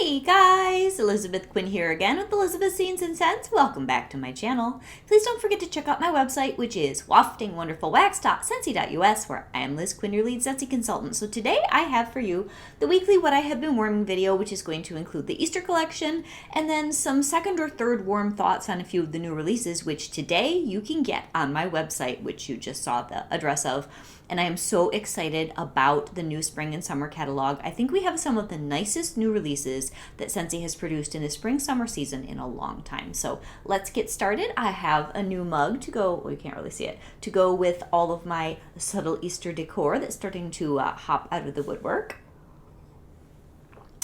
Hey guys, Elizabeth Quinn here again with Elizabeth's Scenes and Scents. Welcome back to my channel. Please don't forget to check out my website, which is waftingwonderfulwax.scentsy.us, where I am Liz Quinn, your lead Scentsy consultant. So today I have for you the weekly What I Have Been Warming video, which is going to include the Easter collection, and then some second or third warm thoughts on a few of the new releases, which today you can get on my website, which you just saw the address of. And I am so excited about the new spring and summer catalog. I think we have some of the nicest new releases that Scentsy has produced in the spring-summer season in a long time. So let's get started. I have a new mug to go, well, you can't really see it, to go with all of my subtle Easter decor that's starting to hop out of the woodwork.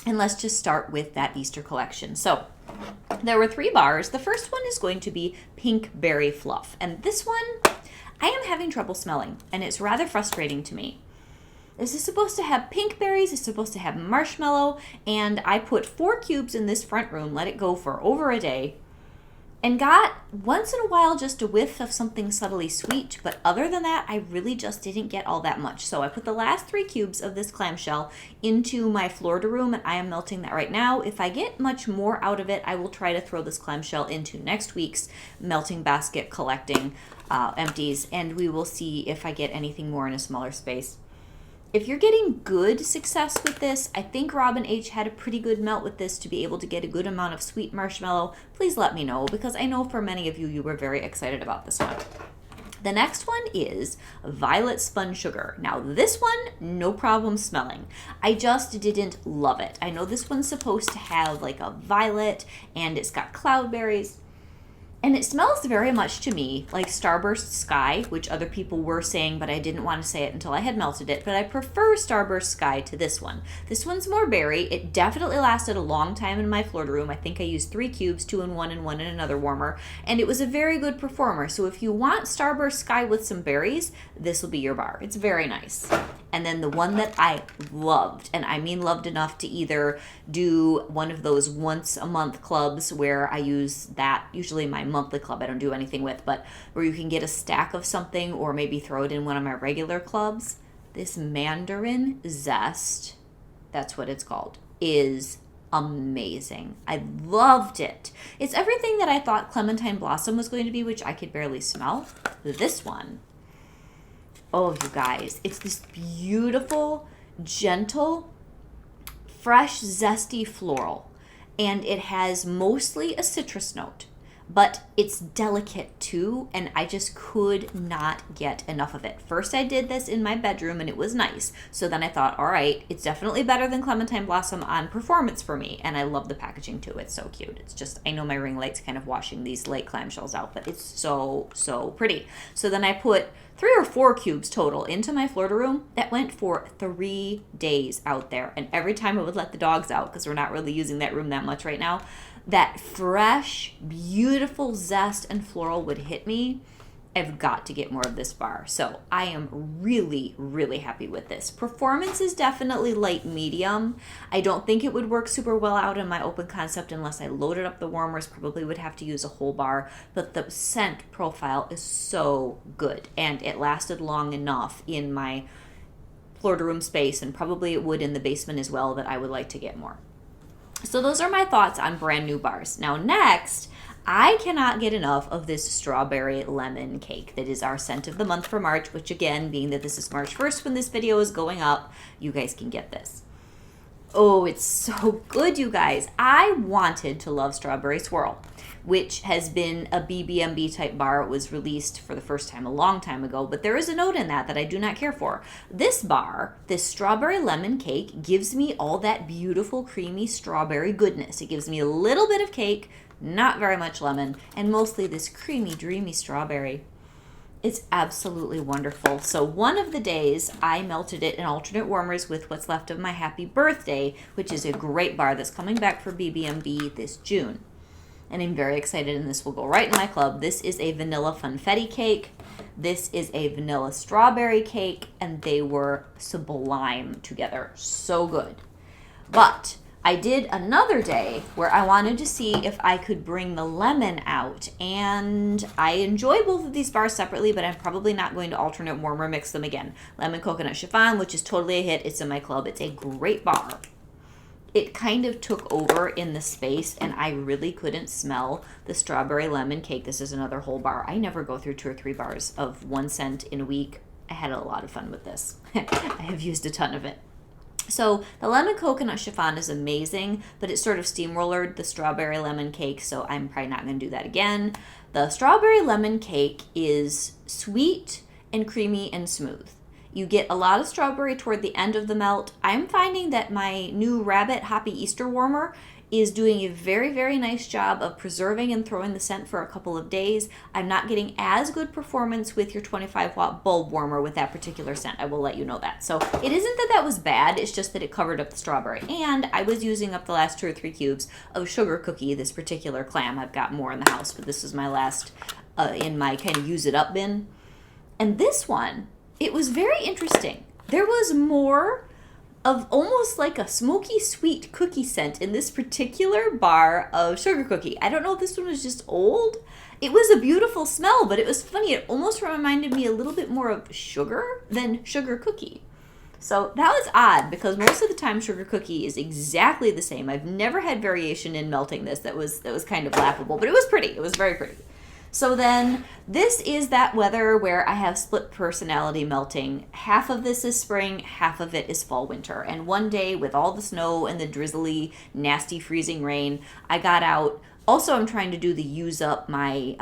And let's just start with that Easter collection. So there were 3 bars. The first one is going to be Pink Berry Fluff. And this one, I am having trouble smelling, and it's rather frustrating to me. This is supposed to have pink berries, it's supposed to have marshmallow, and I put 4 cubes in this front room, let it go for over a day, and got once in a while just a whiff of something subtly sweet, but other than that, I really just didn't get all that much. So I put the last 3 cubes of this clamshell into my Florida room, and I am melting that right now. If I get much more out of it, I will try to throw this clamshell into next week's melting basket collecting empties, and we will see if I get anything more in a smaller space. If you're getting good success with this, I think Robin H. had a pretty good melt with this to be able to get a good amount of sweet marshmallow. Please let me know, because I know for many of you, you were very excited about this one. The next one is Violet Spun Sugar. Now this one, no problem smelling. I just didn't love it. I know this one's supposed to have like a violet, and it's got cloudberries. And it smells very much to me like Starburst Sky, which other people were saying, but I didn't want to say it until I had melted it. But I prefer Starburst Sky to this one. This one's more berry. It definitely lasted a long time in my Florida room. I think I used 3 cubes, 2 in one and 1 in another warmer. And it was a very good performer. So if you want Starburst Sky with some berries, this will be your bar. It's very nice. And then the one that I loved, and I mean loved enough to either do one of those once a month clubs where I use that, usually my monthly club I don't do anything with, but where you can get a stack of something or maybe throw it in one of my regular clubs. This Mandarin Zest, that's what it's called, is amazing. I loved it. It's everything that I thought Clementine Blossom was going to be, which I could barely smell. This one, oh, you guys, it's this beautiful, gentle, fresh, zesty floral. And it has mostly a citrus note, but it's delicate too, and I just could not get enough of it. First, I did this in my bedroom, and it was nice. So then I thought, all right, it's definitely better than Clementine Blossom on performance for me, and I love the packaging too. It's so cute. It's just, I know my ring light's kind of washing these light clamshells out, but it's so, so pretty. So then I put 3 or 4 cubes total into my Florida room. That went for 3 days out there, and every time I would let the dogs out, because we're not really using that room that much right now, that fresh, beautiful zest and floral would hit me. I've got to get more of this bar. So I am really, really happy with this. Performance is definitely light medium. I don't think it would work super well out in my open concept unless I loaded up the warmers. Probably would have to use a whole bar. But the scent profile is so good. And it lasted long enough in my Florida room space, and probably it would in the basement as well, that I would like to get more. So those are my thoughts on brand new bars. Now next, I cannot get enough of this strawberry lemon cake that is our scent of the month for March, which again, being that this is March 1st when this video is going up, you guys can get this. Oh, it's so good, you guys. I wanted to love Strawberry Swirl, which has been a BBMB type bar. It was released for the first time a long time ago, but there is a note in that I do not care for. This bar, this strawberry lemon cake, gives me all that beautiful creamy strawberry goodness. It gives me a little bit of cake, not very much lemon, and mostly this creamy, dreamy strawberry. It's absolutely wonderful. So one of the days I melted it in alternate warmers with what's left of my Happy Birthday, which is a great bar that's coming back for BBMB this June. And I'm very excited, and this will go right in my club. This is a vanilla funfetti cake. This is a vanilla strawberry cake, and they were sublime together. So good. But I did another day where I wanted to see if I could bring the lemon out, and I enjoy both of these bars separately, but I'm probably not going to alternate warmer mix them again. Lemon Coconut Chiffon, which is totally a hit. It's in my club. It's a great bar. it kind of took over in the space, and I really couldn't smell the strawberry lemon cake. This is another whole bar. I never go through 2 or 3 bars of 1 cent in a week. I had a lot of fun with this. I have used a ton of it. So the lemon coconut chiffon is amazing, but it sort of steamrollered the strawberry lemon cake, so I'm probably not going to do that again. The strawberry lemon cake is sweet and creamy and smooth. You get a lot of strawberry toward the end of the melt. I'm finding that my new Rabbit Hoppy Easter Warmer is doing a very, very nice job of preserving and throwing the scent for a couple of days. I'm not getting as good performance with your 25-watt bulb warmer with that particular scent. I will let you know that. So it isn't that that was bad, it's just that it covered up the strawberry. And I was using up the last 2 or 3 cubes of sugar cookie, this particular clam. I've got more in the house, but this is my last in my kind of use it up bin. And this one, it was very interesting. There was more of almost like a smoky sweet cookie scent in this particular bar of sugar cookie. I don't know if this one was just old. It was a beautiful smell, but it was funny. It almost reminded me a little bit more of sugar than sugar cookie. So that was odd because most of the time sugar cookie is exactly the same. I've never had variation in melting this that was kind of laughable, but it was pretty. It was very pretty. So then this is that weather where I have split personality melting. Half of this is spring, half of it is fall winter. And one day with all the snow and the drizzly, nasty freezing rain, I got out. Also, I'm trying to do the use up my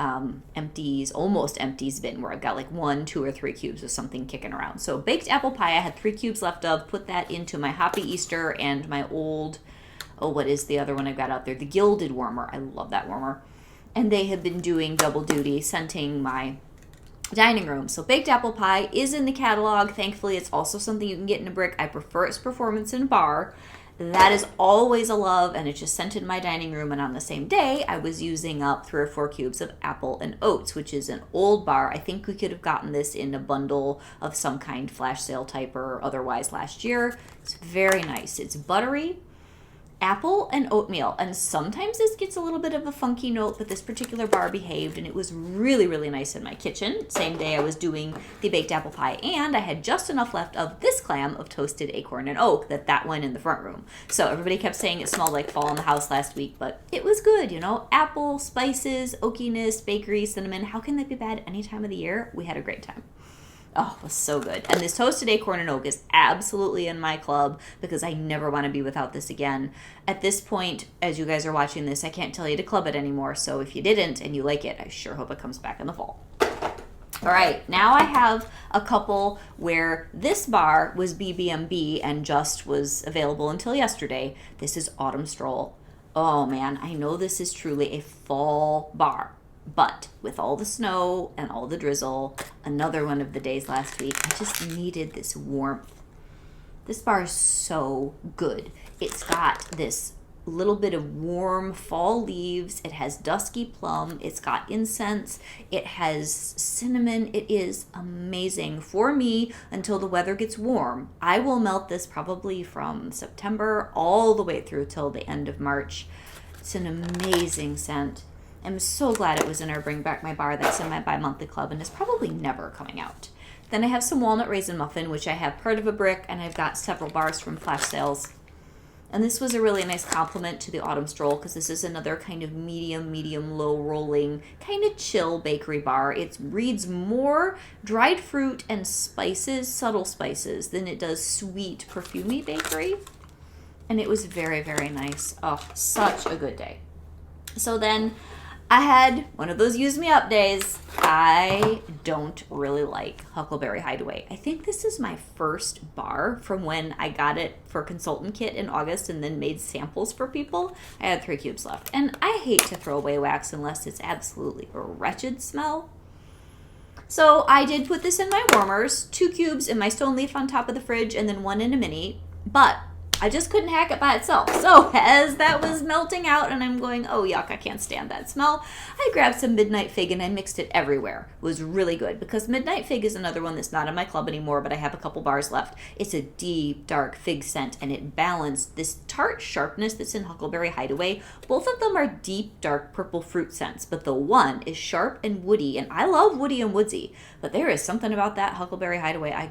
almost empties bin where I've got like 1, 2, or 3 cubes of something kicking around. So baked apple pie, I had 3 cubes left of, put that into my Hoppy Easter and my old, what is the other one I've got out there? The Gilded Warmer. I love that warmer. And they have been doing double duty, scenting my dining room. So baked apple pie is in the catalog. Thankfully, it's also something you can get in a brick. I prefer its performance in a bar. That is always a love, and it just scented my dining room. And on the same day, I was using up 3 or 4 cubes of apple and oats, which is an old bar. I think we could have gotten this in a bundle of some kind, flash sale type or otherwise last year. It's very nice. It's buttery, apple and oatmeal, and sometimes this gets a little bit of a funky note, but this particular bar behaved, and it was really, really nice in my kitchen. Same day I was doing the baked apple pie, and I had just enough left of this clam of toasted acorn and oak that went in the front room. So everybody kept saying it smelled like fall in the house last week, but it was good, you know. Apple, spices, oakiness, bakery, cinnamon. How can that be bad any time of the year? We had a great time. Oh, it was so good. And this toasted acorn and oak is absolutely in my club because I never want to be without this again. At this point, as you guys are watching this, I can't tell you to club it anymore. So if you didn't and you like it, I sure hope it comes back in the fall. All right, now I have a couple where this bar was BBMB and just was available until yesterday. This is Autumn Stroll. Oh man, I know this is truly a fall bar. But with all the snow and all the drizzle, another one of the days last week, I just needed this warmth. This bar is so good. It's got this little bit of warm fall leaves. It has dusky plum. It's got incense. It has cinnamon. It is amazing. For me, until the weather gets warm, I will melt this probably from September all the way through till the end of March. It's an amazing scent. I'm so glad it was in our Bring Back My Bar that's in my bi-monthly club and is probably never coming out. Then I have some walnut raisin muffin, which I have part of a brick, and I've got several bars from flash sales. And this was a really nice compliment to the Autumn Stroll because this is another kind of medium, low rolling, kind of chill bakery bar. It reads more dried fruit and spices, subtle spices, than it does sweet, perfumey bakery. And it was very, very nice. Oh, such a good day. So then I had one of those use me up days. I don't really like Huckleberry Hideaway. I think this is my first bar from when I got it for consultant kit in August and then made samples for people. I had 3 cubes left. And I hate to throw away wax unless it's absolutely a wretched smell. So I did put this in my warmers, 2 cubes in my stone leaf on top of the fridge and then 1 in a mini. But I just couldn't hack it by itself. So as that was melting out and I'm going, oh yuck, I can't stand that smell, I grabbed some Midnight Fig and I mixed it everywhere. It was really good because Midnight Fig is another one that's not in my club anymore, but I have a couple bars left. It's a deep, dark fig scent and it balanced this tart sharpness that's in Huckleberry Hideaway. Both of them are deep, dark purple fruit scents, but the one is sharp and woody, and I love woody and woodsy, but there is something about that Huckleberry Hideaway I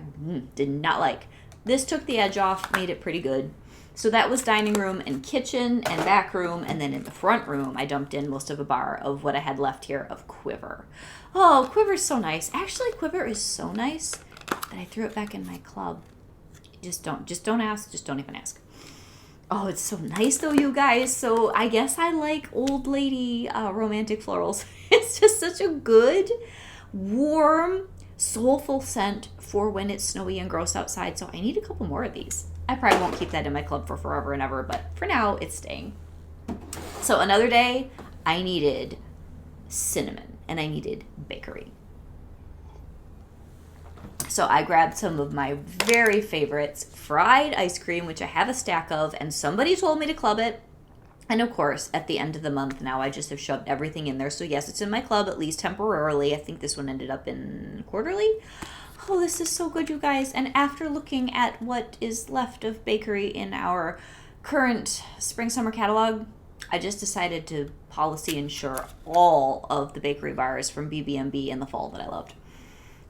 did not like. This took the edge off, made it pretty good. So that was dining room and kitchen and back room, and then in the front room, I dumped in most of a bar of what I had left here of Quiver. Oh, Quiver is so nice. Actually, Quiver is so nice that I threw it back in my club. Just don't ask. Just don't even ask. Oh, it's so nice though, you guys. So I guess I like old lady romantic florals. It's just such a good, warm, soulful scent for when it's snowy and gross outside. So I need a couple more of these. I probably won't keep that in my club for forever and ever, but for now, it's staying. So another day, I needed cinnamon and I needed bakery. So I grabbed some of my very favorites, fried ice cream, which I have a stack of, and somebody told me to club it. And of course, at the end of the month now, I just have shoved everything in there. So yes, it's in my club, at least temporarily. I think this one ended up in quarterly. Oh, this is so good, you guys. And after looking at what is left of bakery in our current spring-summer catalog, I just decided to policy insure all of the bakery bars from BB&B in the fall that I loved.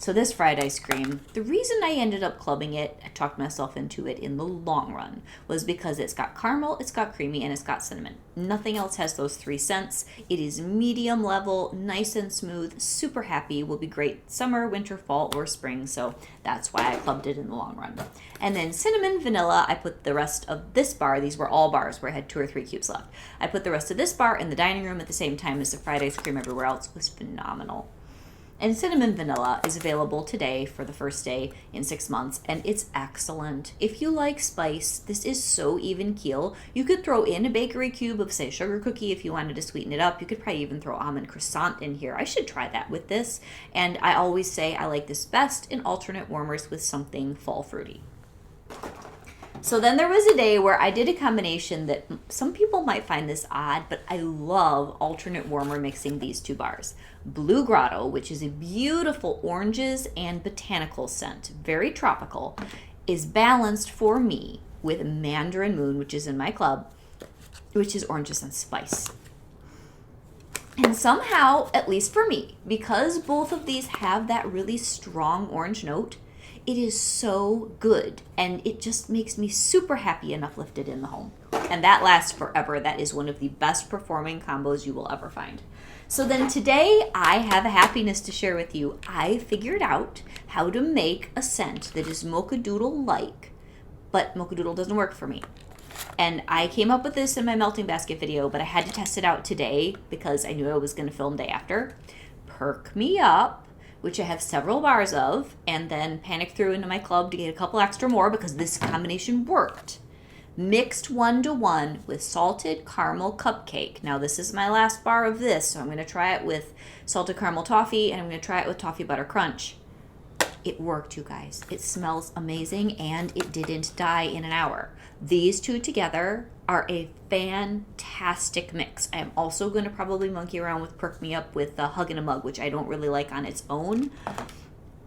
So this fried ice cream, the reason I ended up clubbing it, I talked myself into it in the long run, was because it's got caramel, it's got creamy, and it's got cinnamon. Nothing else has those 3 scents. It is medium level, nice and smooth, super happy, will be great summer, winter, fall, or spring, so that's why I clubbed it in the long run. And then cinnamon, vanilla, I put the rest of this bar, these were all bars where I had 2 or 3 cubes left. I put the rest of this bar in the dining room at the same time as the fried ice cream everywhere else. It was phenomenal. And cinnamon vanilla is available today for the first day in 6 months, and it's excellent. If you like spice, this is so even keel. You could throw in a bakery cube of, say, sugar cookie if you wanted to sweeten it up. You could probably even throw almond croissant in here. I should try that with this. And I always say I like this best in alternate warmers with something fall fruity. So then there was a day where I did a combination that some people might find this odd, but I love alternate warmer mixing these 2 bars. Blue Grotto, which is a beautiful oranges and botanical scent, very tropical, is balanced for me with Mandarin Moon, which is in my club, which is oranges and spice. And somehow, at least for me, because both of these have that really strong orange note, it is so good, and it just makes me super happy and uplifted in the home. And that lasts forever. That is one of the best performing combos you will ever find. So then today, I have a happiness to share with you. I figured out how to make a scent that is Mochadoodle-like, but Mochadoodle doesn't work for me. And I came up with this in my melting basket video, but I had to test it out today because I knew I was going to film day after. Perk Me Up, which I have several bars of, and then Panic threw into my club to get a couple extra more because this combination worked. Mixed 1-to-1 with salted caramel cupcake. Now this is my last bar of this, so I'm going to try it with salted caramel toffee, and I'm going to try it with toffee butter crunch. It worked, you guys. It smells amazing, and it didn't die in an hour. These 2 together are a fantastic mix. I am also going to probably monkey around with Perk Me Up with Hug in a Mug, which I don't really like on its own.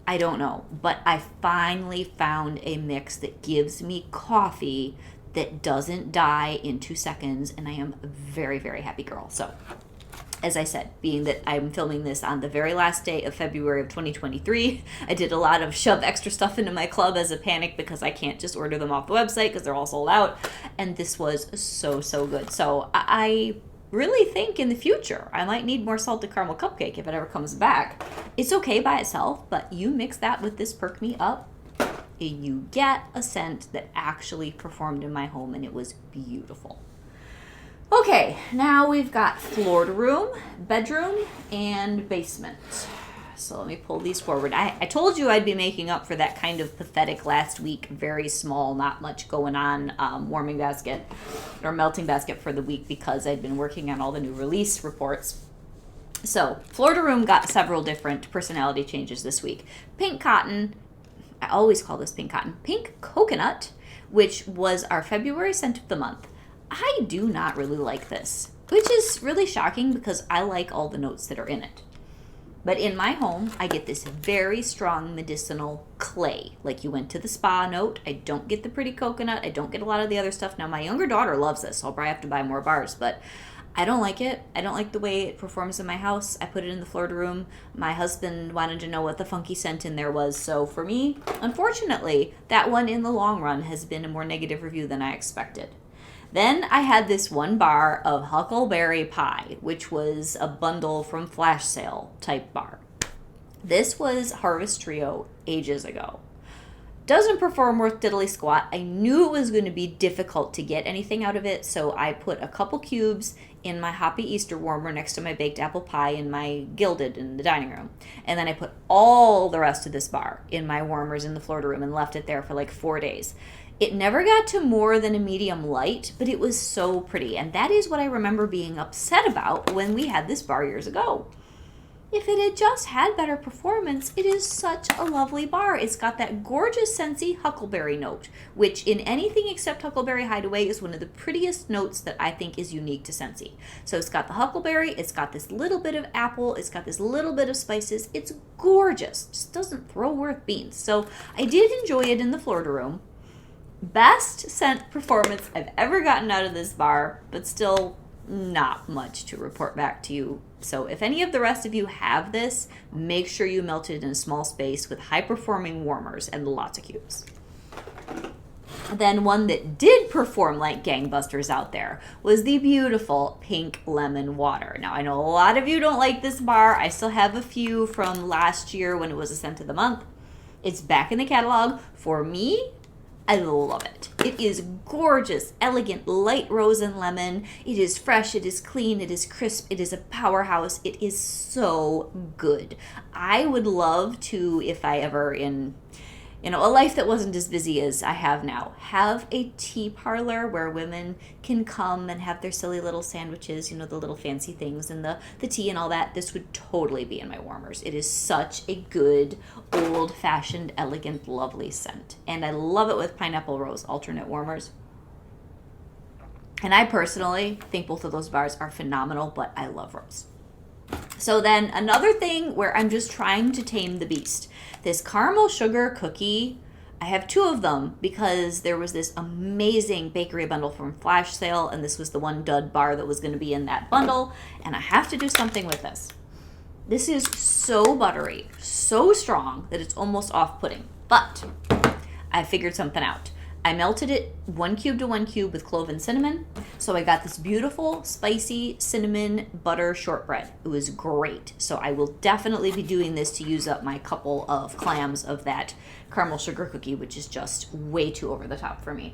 I don't know, but I finally found a mix that gives me coffee that doesn't die in 2 seconds, and I am a very, very happy girl. So, as I said, being that I'm filming this on the very last day of February of 2023, I did a lot of shove extra stuff into my club as a panic because I can't just order them off the website because they're all sold out. And this was so, so good. So I really think in the future I might need more salted caramel cupcake if it ever comes back. It's okay by itself, but you mix that with this Perk Me Up, and you get a scent that actually performed in my home, and it was beautiful. Okay, now we've got floor to room, bedroom, and basement. So let me pull these forward. I told you I'd be making up for that kind of pathetic last week, very small, not much going on, warming basket or melting basket for the week because I'd been working on all the new release reports. So floor to room got several different personality changes this week. Pink Cotton, I always call this Pink Cotton, Pink Coconut, which was our February scent of the month. I do not really like this, which is really shocking because I like all the notes that are in it. But in my home, I get this very strong medicinal clay. Like you went to the spa note. I don't get the pretty coconut. I don't get a lot of the other stuff. Now, my younger daughter loves this, so I'll probably have to buy more bars, but I don't like it. I don't like the way it performs in my house. I put it in the Florida room. My husband wanted to know what the funky scent in there was. So for me, unfortunately, that one in the long run has been a more negative review than I expected. Then I had this one bar of Huckleberry Pie, which was a bundle from flash sale type bar. This was Harvest Trio ages ago. Doesn't perform worth diddly squat. I knew it was going to be difficult to get anything out of it, so I put a couple cubes in my Hoppy Easter warmer next to my baked apple pie in my Gilded in the dining room. And then I put all the rest of this bar in my warmers in the Florida room and left it there for like 4 days. It never got to more than a medium light, but it was so pretty. And that is what I remember being upset about when we had this bar years ago. If it had just had better performance, it is such a lovely bar. It's got that gorgeous Scentsy huckleberry note, which in anything except Huckleberry Hideaway is one of the prettiest notes that I think is unique to Scentsy. So it's got the huckleberry, it's got this little bit of apple, it's got this little bit of spices. It's gorgeous. Just doesn't throw worth beans. So I did enjoy it in the Florida room. Best scent performance I've ever gotten out of this bar, but still not much to report back to you. So if any of the rest of you have this, make sure you melt it in a small space with high-performing warmers and lots of cubes. Then one that did perform like gangbusters out there was the beautiful Pink Lemon Water. Now, I know a lot of you don't like this bar. I still have a few from last year when it was a scent of the month. It's back in the catalog. For me, I love it. It is gorgeous, elegant, light rose and lemon. It is fresh, it is clean, it is crisp, it is a powerhouse. It is so good. I would love to, if I ever in a life that wasn't as busy as I have now, have a tea parlor where women can come and have their silly little sandwiches, the little fancy things and the tea and all that. This would totally be in my warmers. It is such a good, old-fashioned, elegant, lovely scent. And I love it with pineapple rose alternate warmers. And I personally think both of those bars are phenomenal, but I love rose. So then another thing where I'm just trying to tame the beast. This caramel sugar cookie, I have 2 of them because there was this amazing bakery bundle from flash sale, and this was the one dud bar that was going to be in that bundle, and I have to do something with this. This is so buttery, so strong that it's almost off-putting, but I figured something out. I melted it 1 cube to 1 cube with clove and cinnamon. So I got this beautiful, spicy cinnamon butter shortbread. It was great. So I will definitely be doing this to use up my couple of clams of that caramel sugar cookie, which is just way too over the top for me.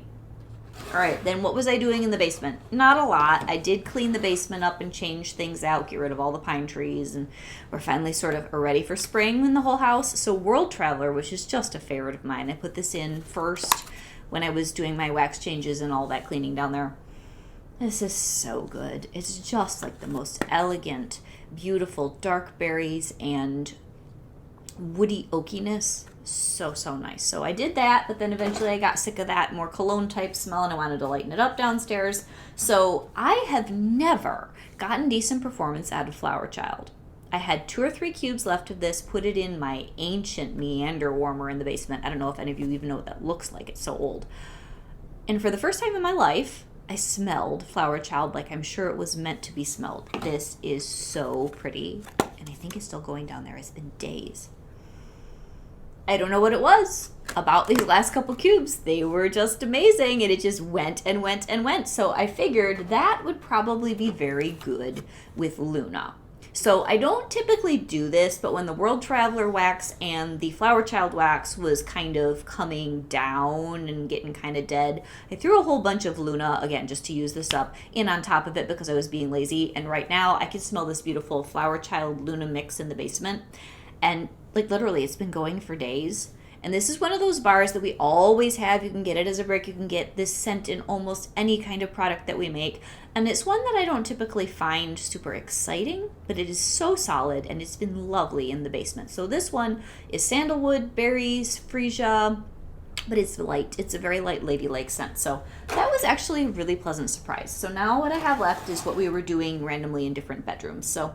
All right, then what was I doing in the basement? Not a lot. I did clean the basement up and change things out, get rid of all the pine trees, and we're finally sort of ready for spring in the whole house. So World Traveler, which is just a favorite of mine, I put this in first when I was doing my wax changes and all that cleaning down there. This is so good. It's just like the most elegant, beautiful dark berries and woody oakiness. So nice. So I did that, but then eventually I got sick of that more cologne type smell and I wanted to lighten it up downstairs. So I have never gotten decent performance out of Flower Child. I had 2 or 3 cubes left of this, put it in my ancient Meander warmer in the basement. I don't know if any of you even know what that looks like. It's so old. And for the first time in my life, I smelled Flower Child like I'm sure it was meant to be smelled. This is so pretty. And I think it's still going down there. It's been days. I don't know what it was about these last couple cubes. They were just amazing, and it just went and went and went. So I figured that would probably be very good with Luna. So I don't typically do this, but when the World Traveler wax and the Flower Child wax was kind of coming down and getting kind of dead, I threw a whole bunch of Luna, again, just to use this up, in on top of it because I was being lazy. And right now I can smell this beautiful Flower Child Luna mix in the basement. And like literally, it's been going for days. And this is one of those bars that we always have. You can get it as a brick. You can get this scent in almost any kind of product that we make. And it's one that I don't typically find super exciting, but it is so solid and it's been lovely in the basement. So this one is sandalwood, berries, freesia, but it's light. It's a very light ladylike scent. So that was actually a really pleasant surprise. So now what I have left is what we were doing randomly in different bedrooms. So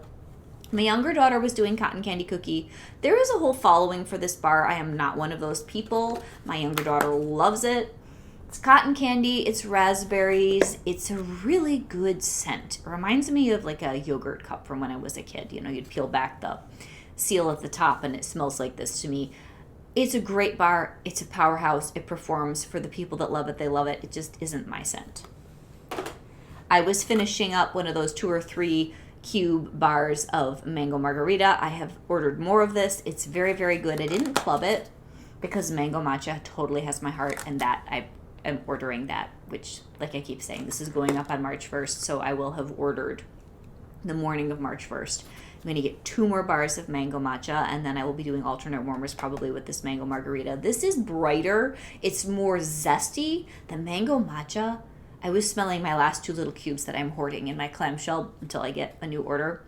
My younger daughter was doing cotton candy cookie. There is a whole following for this bar. I am not one of those people. My younger daughter loves it. It's cotton candy, it's raspberries, it's a really good scent. It reminds me of like a yogurt cup from when I was a kid. You know, you'd peel back the seal at the top and it smells like this to me. It's a great bar. It's a powerhouse. It performs. For the people that love it, they love it. It just isn't my scent. I was finishing up one of those 2 or 3 cube bars of mango margarita. I have ordered more of this. It's very, very good. I didn't club it because mango matcha totally has my heart, and that I am ordering that, which, like I keep saying, this is going up on March 1st, so I will have ordered the morning of March 1st. I'm going to get 2 more bars of mango matcha, and then I will be doing alternate warmers probably with this mango margarita. This is brighter. It's more zesty. The mango matcha, I was smelling my last 2 little cubes that I'm hoarding in my clamshell until I get a new order.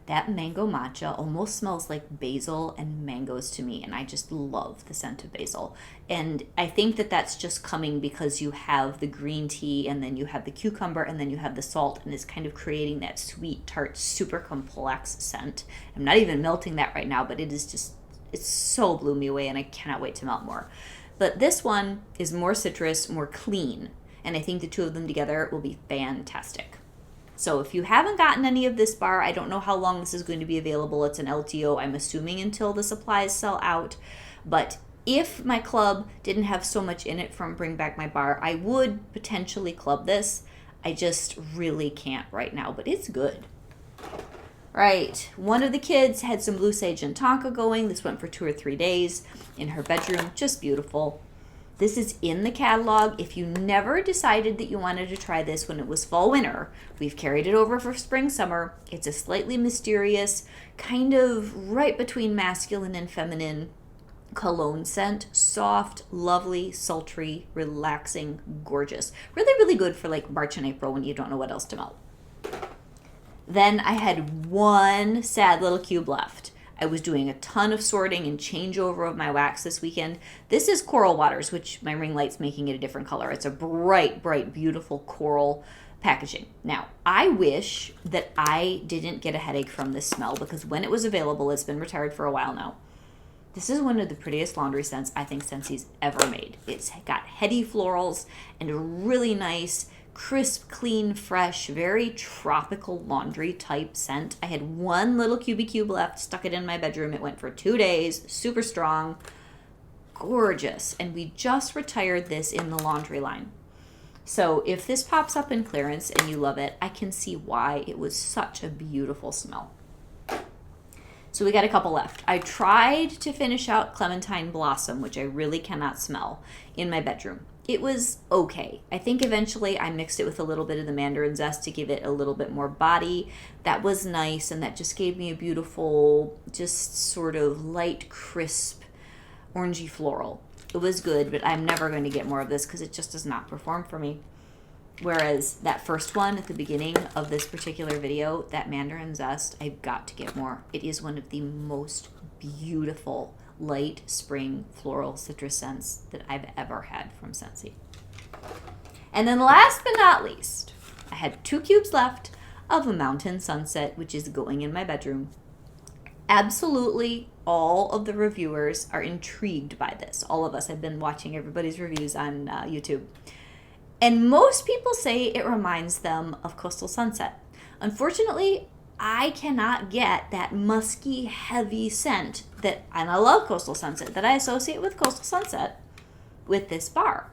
That mango matcha almost smells like basil and mangoes to me, and I just love the scent of basil. And I think that that's just coming because you have the green tea, and then you have the cucumber, and then you have the salt, and it's kind of creating that sweet, tart, super complex scent. I'm not even melting that right now, but it is just, it's so blew me away, and I cannot wait to melt more. But this one is more citrus, more clean, and I think the 2 of them together will be fantastic. So if you haven't gotten any of this bar, I don't know how long this is going to be available. It's an LTO, I'm assuming, until the supplies sell out. But if my club didn't have so much in it from Bring Back My Bar, I would potentially club this. I just really can't right now, but it's good. Right, one of the kids had some blue sage and tonka going. This went for 2 or 3 days in her bedroom. Just beautiful. This is in the catalog. If you never decided that you wanted to try this when it was fall winter, we've carried it over for spring summer. It's a slightly mysterious, kind of right between masculine and feminine cologne scent. Soft, lovely, sultry, relaxing, gorgeous. Really, really good for like March and April when you don't know what else to melt. Then I had 1 sad little cube left. I was doing a ton of sorting and changeover of my wax this weekend. This is Coral Waters, which my ring light's making it a different color. It's a bright, bright, beautiful coral packaging. Now, I wish that I didn't get a headache from this smell because when it was available, it's been retired for a while now. This is one of the prettiest laundry scents I think Scentsy's ever made. It's got heady florals and a really nice, crisp, clean, fresh, very tropical laundry type scent. I had 1 little cube left, stuck it in my bedroom. It went for 2 days, super strong, gorgeous. And we just retired this in the laundry line. So if this pops up in clearance and you love it, I can see why it was such a beautiful smell. So we got a couple left. I tried to finish out Clementine Blossom, which I really cannot smell, in my bedroom. It was okay. I think eventually I mixed it with a little bit of the mandarin zest to give it a little bit more body. That was nice, and that just gave me a beautiful, just sort of light, crisp, orangey floral. It was good, but I'm never going to get more of this because it just does not perform for me. Whereas that first one at the beginning of this particular video, that mandarin zest, I've got to get more. It is one of the most beautiful light spring floral citrus scents that I've ever had from Scentsy. And then last but not least, I had 2 cubes left of a Mountain Sunset, which is going in my bedroom. Absolutely all of the reviewers are intrigued by this. All of us have been watching everybody's reviews on YouTube. And most people say it reminds them of Coastal Sunset. Unfortunately, I cannot get that musky, heavy scent that, and I love Coastal Sunset, that I associate with Coastal Sunset with this bar.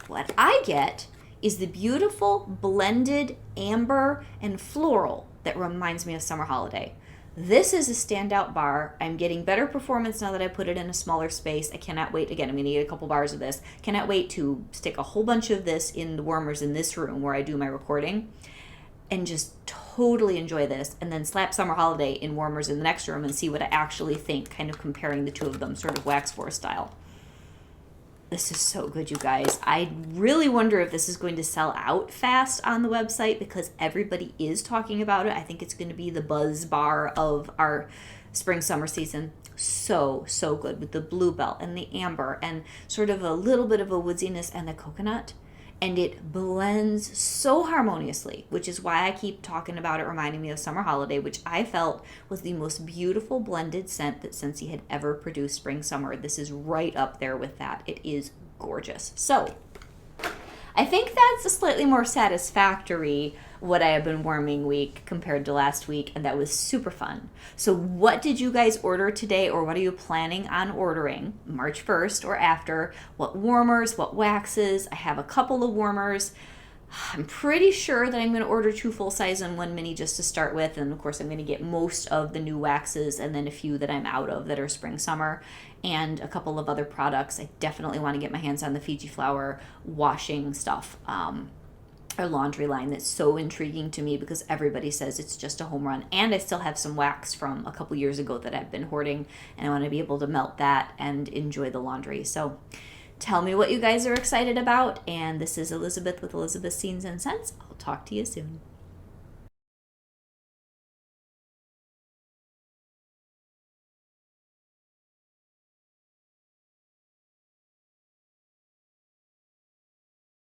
What I get is the beautiful blended amber and floral that reminds me of Summer Holiday. This is a standout bar. I'm getting better performance now that I put it in a smaller space. I cannot wait. Again, I'm going to get a couple bars of this. Cannot wait to stick a whole bunch of this in the warmers in this room where I do my recording and just totally enjoy this, and then slap Summer Holiday in warmers in the next room and see what I actually think, kind of comparing the 2 of them, sort of wax for style. This is so good, you guys. I really wonder if this is going to sell out fast on the website because everybody is talking about it. I think it's going to be the buzz bar of our spring summer season. So good with the bluebell and the amber and sort of a little bit of a woodsiness and the coconut. and it blends so harmoniously, which is why I keep talking about it, reminding me of Summer Holiday, which I felt was the most beautiful blended scent that Scentsy had ever produced spring summer. This is right up there with that. It is gorgeous. So I think that's a slightly more satisfactory what I have been warming week compared to last week, and that was super fun. So what did you guys order today, or what are you planning on ordering March 1st or after? What warmers, what waxes? I have a couple of warmers. I'm pretty sure that I'm going to order 2 full size and 1 mini just to start with, and of course I'm going to get most of the new waxes and then a few that I'm out of that are spring summer, and a couple of other products. I definitely want to get my hands on the Fiji Flower washing stuff, or laundry line that's so intriguing to me because everybody says it's just a home run. And I still have some wax from a couple years ago that I've been hoarding, and I want to be able to melt that and enjoy the laundry. So tell me what you guys are excited about. And this is Elizabeth with Elizabeth's Scenes and Scents. I'll talk to you soon.